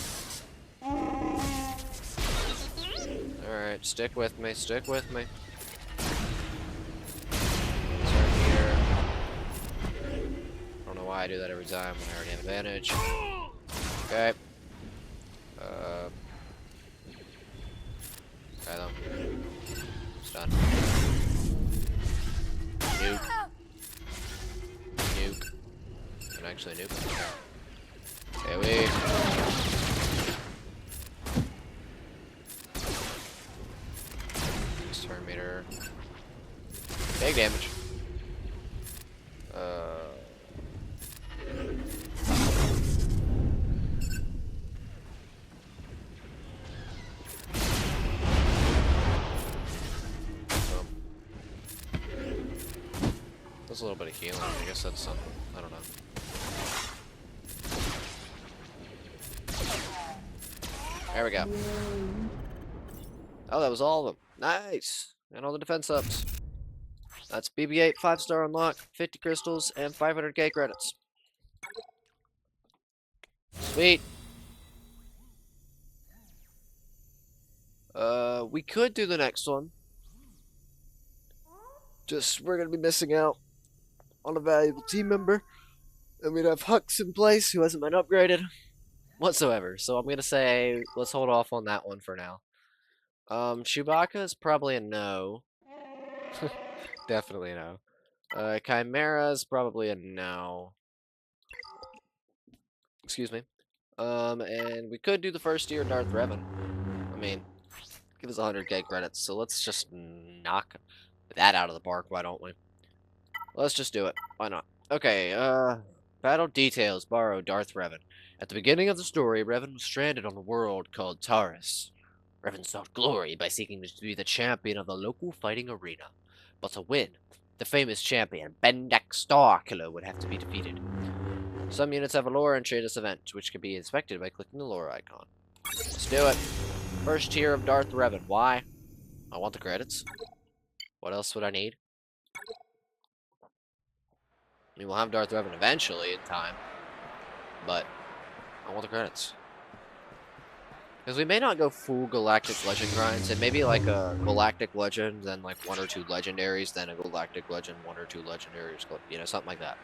Alright, stick with me, stick with me. Start here. I don't know why I do that every time when I already have advantage. Okay. Okay though. It's done. Nuke. Nuke. Can I actually nuke? Okay, we. Turn meter. Big damage. There's a little bit of healing. I guess that's something. I don't know. There we go. Oh, that was all of them. Nice! And all the defense ups. That's BB8 5-star unlock, 50 crystals, and 500k credits. Sweet. We could do the next one. Just, we're gonna be missing out on a valuable team member. And we'd have Hux in place, who hasn't been upgraded whatsoever. So I'm gonna say, let's hold off on that one for now. Chewbacca is probably a no. Definitely a no. Chimera is probably a no. Excuse me. And we could do the first year Darth Revan. I mean, give us 100k credits, so let's just knock that out of the park, why don't we? Let's just do it. Why not? Okay, battle details. Borrow Darth Revan. At the beginning of the story, Revan was stranded on a world called Taurus. Revan sought glory by seeking to be the champion of the local fighting arena. But to win, the famous champion, Bendak Starkiller, would have to be defeated. Some units have a lore entry in this event, which can be inspected by clicking the lore icon. Let's do it. First tier of Darth Revan. Why? I want the credits. What else would I need? I mean, we'll have Darth Revan eventually in time. But I want the credits. Because we may not go full Galactic Legend grinds. It may be like a Galactic Legend, then like 1 or 2 legendaries, then a Galactic Legend, 1 or 2 legendaries, you know, something like that.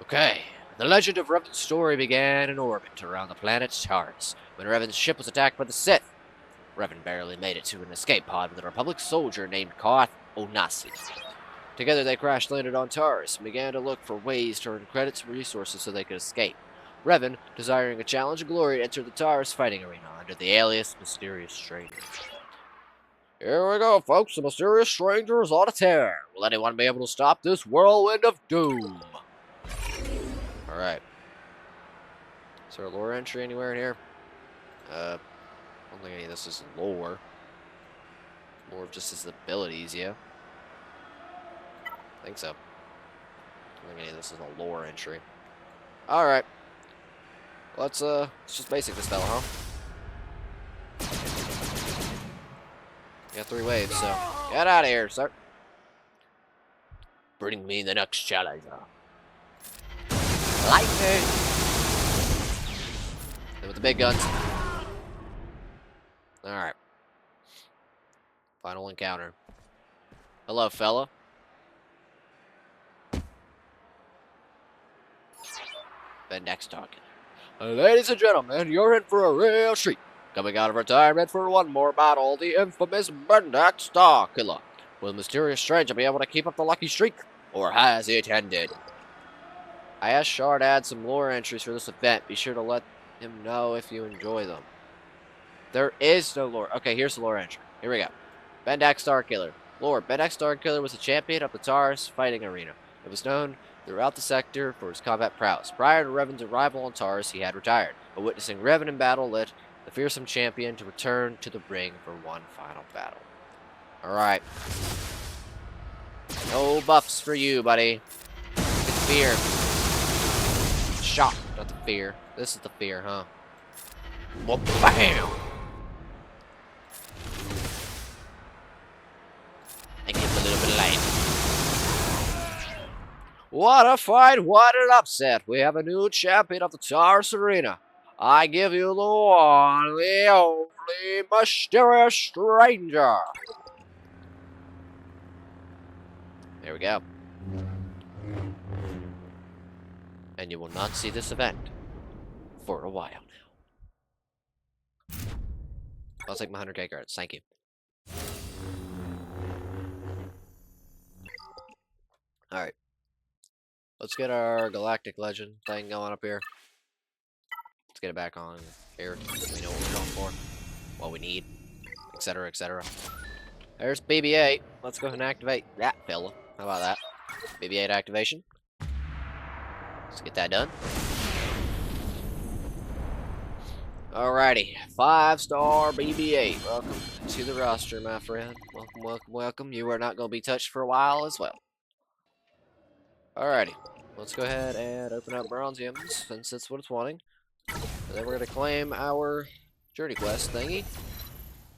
Okay, The legend of Revan's story began in orbit around the planet Taurus, when Revan's ship was attacked by the Sith. Revan barely made it to an escape pod with a Republic soldier named Koth Onasi. Together they crash-landed on Taurus and began to look for ways to earn credits and resources so they could escape. Revan, desiring a challenge and glory, entered the Taurus fighting arena under the alias Mysterious Stranger. Here we go, folks. The Mysterious Stranger is on a tear. Will anyone be able to stop this whirlwind of doom? Alright. Is there a lore entry anywhere in here? I don't think any of this is lore. More of just his abilities, yeah. I think so. I don't think any of this is a lore entry. Alright. Let's just basic this fella, huh? Got 3 waves, so get out of here, sir. Bring me the next challenger. Lightning! And with the big guns. Alright. Final encounter. Hello, fella. The next target. Ladies and gentlemen, you're in for a real treat. Coming out of retirement for one more battle, the infamous Bendak Star Killer. Will Mysterious Stranger be able to keep up the lucky streak, or has it ended? I asked Shard to add some lore entries for this event. Be sure to let him know if you enjoy them. There is no lore. Okay, here's the lore entry. Here we go. Bendak Star Killer. Lore. Bendak Star Killer was a champion of the Taurus fighting arena. It was known throughout the sector for his combat prowess. Prior to Revan's arrival on Taurus, he had retired, but witnessing Revan in battle led the fearsome champion to return to the ring for one final battle. Alright. No buffs for you, buddy. It's fear. Shock, not the fear. This is the fear, huh? Well, bam! And give him a little bit of light. What a fight, what an upset. We have a new champion of the Taurus Arena. I give you the one, the only Mysterious Stranger. There we go. And you will not see this event for a while now. I'll take my 100k cards, thank you. Alright. Let's get our Galactic Legend thing going up here. Let's get it back on here. We know what we're going for, what we need, etc., etc. There's BB8. Let's go ahead and activate that fella. How about that? BB8 activation. Let's get that done. Alrighty. 5-star BB8. Welcome to the roster, my friend. Welcome, welcome, welcome. You are not going to be touched for a while as well. Alrighty. Let's go ahead and open up Bronziums, since that's what it's wanting. And then we're going to claim our Journey Quest thingy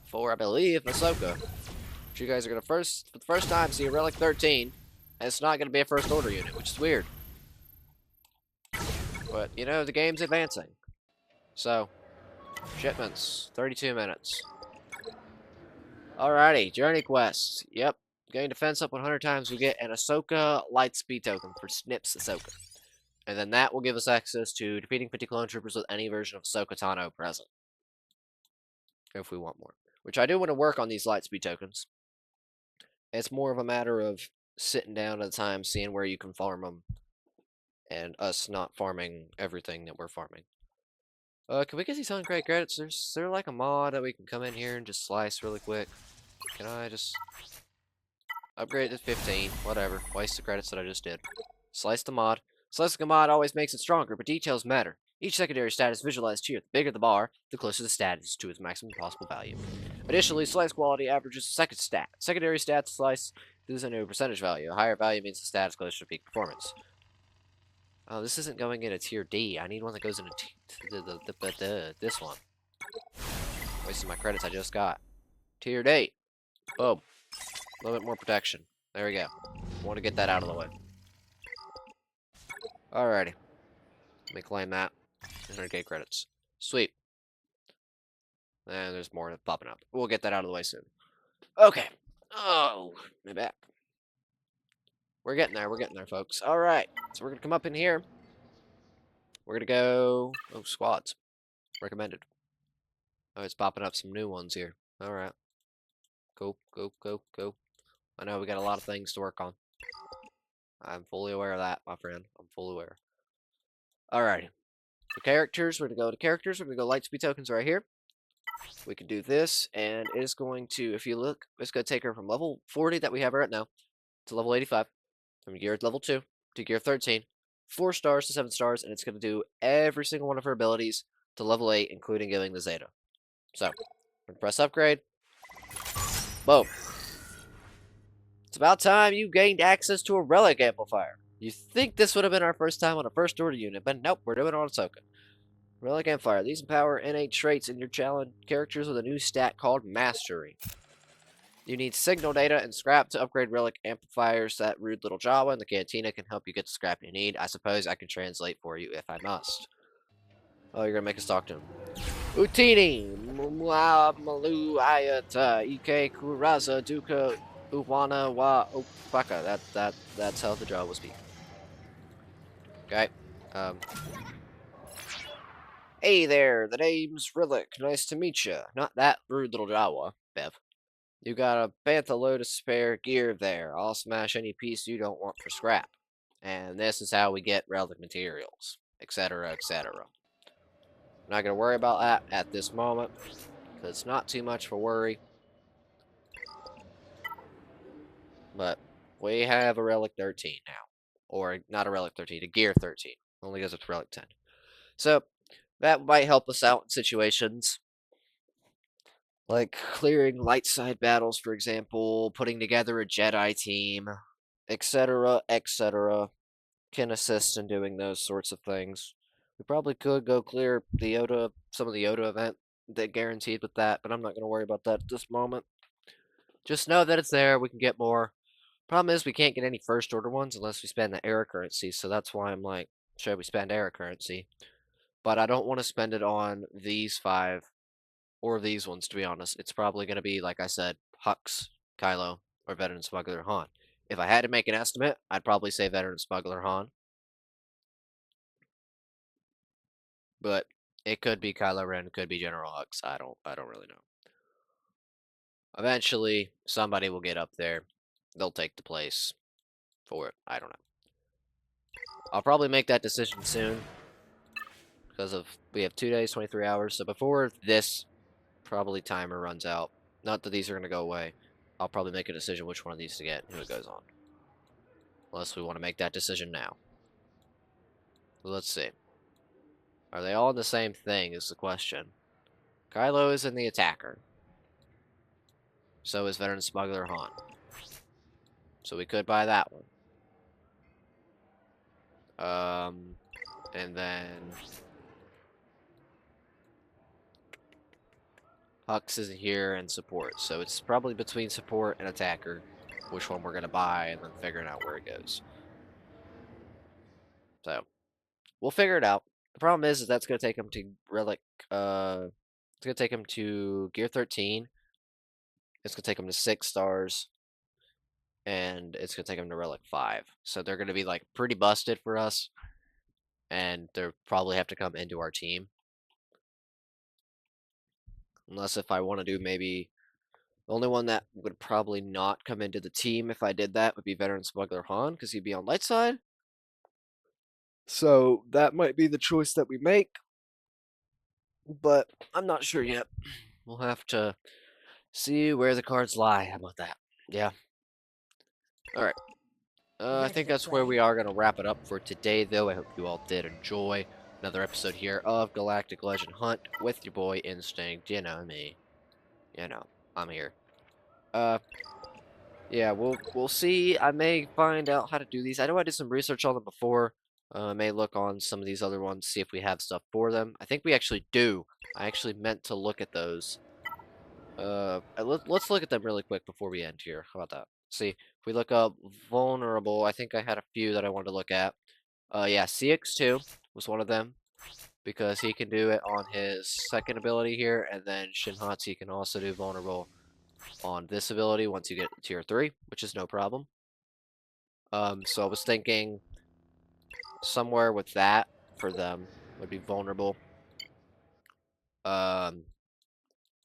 for, I believe, Ahsoka. Which you guys are going to for the first time, see a Relic 13. And it's not going to be a First Order unit, which is weird. But, you know, the game's advancing. So, shipments, 32 minutes. Alrighty, Journey Quest. Yep. Gain defense up 100 times, we get an Ahsoka Lightspeed token for Snips Ahsoka. And then that will give us access to defeating 50 clone troopers with any version of Ahsoka Tano present. If we want more. Which I do want to work on these Lightspeed tokens. It's more of a matter of sitting down at a time, seeing where you can farm them. And us not farming everything that we're farming. Can we get these uncrate credits? Is there like a mod that we can come in here and just slice really quick? Can I just upgrade to 15? Whatever. Waste the credits that I just did. Slice the mod. Slicing a mod always makes it stronger, but details matter. Each secondary stat is visualized here. The bigger the bar, the closer the stat is to its maximum possible value. Additionally, slice quality averages the second stat. Secondary stats slice is a new percentage value. A higher value means the stat is closer to peak performance. Oh, this isn't going in a tier D. I need one that goes into this one. Wasting my credits I just got. Tier D. Boom. A little bit more protection. There we go. Want to get that out of the way. Alrighty. Let me claim that. 100k credits. Sweet. And there's more popping up. We'll get that out of the way soon. Okay. Oh, my back. We're getting there, folks. Alright. So we're going to come up in here. we're gonna go. Oh, squads recommended. Oh, it's popping up some new ones here. All right, go, go, go, go. I know we got a lot of things to work on. I'm fully aware of that, my friend. I'm fully aware. Alrighty. So characters, we're gonna go to characters. We're gonna go light speed tokens right here. We can do this, and it's going to, if you look, it's gonna take her from level 40 that we have right now to level 85, from gear level 2 to gear 13, 4 stars to 7 stars, and it's gonna do every single one of her abilities to level 8, including giving the Zeta. So, we're gonna press upgrade. Boom. It's about time you gained access to a relic amplifier. You think this would have been our first time on a first order unit, but nope, we're doing it on a token. Relic amplifier. These empower innate traits in your challenge characters with a new stat called Mastery. You need signal data and scrap to upgrade relic amplifiers. That rude little Jawa in the cantina can help you get the scrap you need. I suppose I can translate for you if I must. Oh, you're gonna make us talk to him. Utini, Malu Ayata, Ike Kuraza, Duka, Uwana wa Opaka. That's how the Jawa speak. Okay. Um. Hey there, the name's Relic. Nice to meet you. Not that rude little Jawa, Bev. You got a bantha load of spare gear there. I'll smash any piece you don't want for scrap. And this is how we get relic materials, etc., etc. Not gonna worry about that at this moment, because it's not too much for worry. But we have a relic 13 now. Or not a relic 13, a gear 13. Only goes up to relic 10. So that might help us out in situations like clearing light side battles, for example, putting together a Jedi team, etc., etc., can assist in doing those sorts of things. We probably could go clear the Yoda, some of the Yoda event that guaranteed with that, but I'm not going to worry about that at this moment. Just know that it's there. We can get more. Problem is, we can't get any first order ones unless we spend the era currency, so that's why I'm like, should we spend era currency? But I don't want to spend it on these 5 or these ones, to be honest. It's probably going to be, like I said, Hux, Kylo, or Veteran Smuggler Han. If I had to make an estimate, I'd probably say Veteran Smuggler Han. But it could be Kylo Ren, it could be General Hux. I don't really know. Eventually, somebody will get up there. They'll take the place for it. I don't know. I'll probably make that decision soon because we have 2 days, 23 hours. So before this probably timer runs out, not that these are going to go away, I'll probably make a decision which one of these to get and who it goes on. Unless we want to make that decision now. Let's see. Are they all the same thing is the question. Kylo is in the attacker. So is Veteran Smuggler Han. So we could buy that one. And then Hux is here and support. So it's probably between support and attacker, which one we're going to buy, and then figuring out where it goes. So we'll figure it out. The problem is that's going to take him to Relic, it's going to take him to Gear 13. It's going to take him to 6 stars. And it's going to take him to Relic 5. So they're going to be like pretty busted for us. And they'll probably have to come into our team. Unless if I want to do maybe the only one that would probably not come into the team if I did that would be Veteran Smuggler Han, because he'd be on light side. So that might be the choice that we make. But I'm not sure yet. We'll have to see where the cards lie. How about that? Yeah. Alright. I think Ready to that's where we play? are going to wrap it up for today, though. I hope you all did enjoy another episode here of Galactic Legend Hunt with your boy Instinct. You know me. You know, I'm here. Yeah, we'll see. I may find out how to do these. I know I did some research on them before. I may look on some of these other ones, see if we have stuff for them. I think we actually do. I actually meant to look at those. Let's look at them really quick before we end here. How about that? See, if we look up vulnerable, I think I had a few that I wanted to look at. Yeah, CX2 was one of them because he can do it on his second ability here, and then Shinhatsu can also do vulnerable on this ability once you get tier 3, which is no problem. So I was thinking somewhere with that for them. would be vulnerable. Um,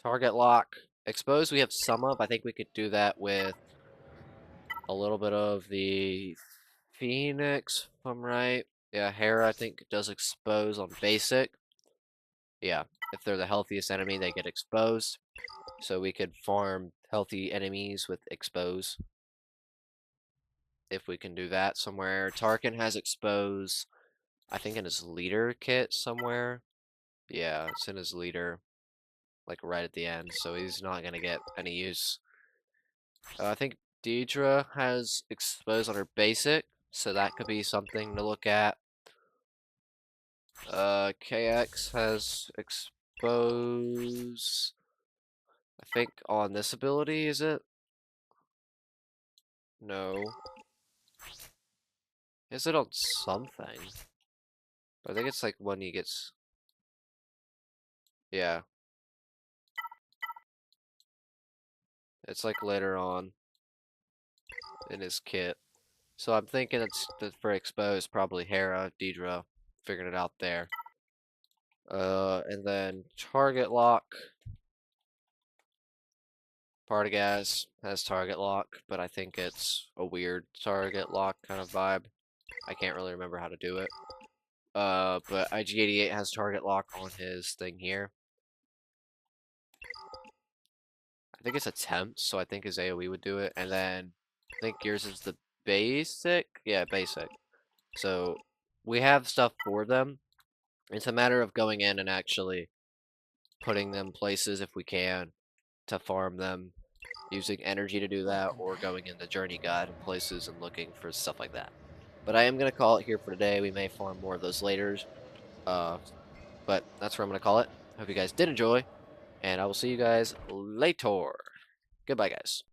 target lock. Expose we have some of. I think we could do that with a little bit of the Phoenix, if I'm right. Yeah, Hera I think does expose on basic. Yeah, if they're the healthiest enemy, they get exposed. So we could farm healthy enemies with expose. If we can do that somewhere. Tarkin has expose, I think in his leader kit somewhere. Yeah, it's in his leader, like right at the end, so he's not gonna get any use. I think Deidre has expose on her basic, so that could be something to look at. KX has expose, I think on this ability, is it? No. Is it on something? I think it's like when he gets, yeah, it's like later on in his kit. So I'm thinking it's for expose, probably Hera, Deidre, figuring it out there. And then target lock. Partagaz has target lock, but I think it's a weird target lock kind of vibe. I can't really remember how to do it. But IG88 has target lock on his thing here. I think it's attempt, so I think his AoE would do it. And then I think yours is the basic. Yeah, basic. So we have stuff for them. It's a matter of going in and actually putting them places if we can to farm them, using energy to do that, Welcome or back. going in the journey guide and places and looking for stuff like that. But I am going to call it here for today. We may farm more of those later, uh, but that's where I'm going to call it. Hope you guys did enjoy, and I will see you guys later. Goodbye, guys.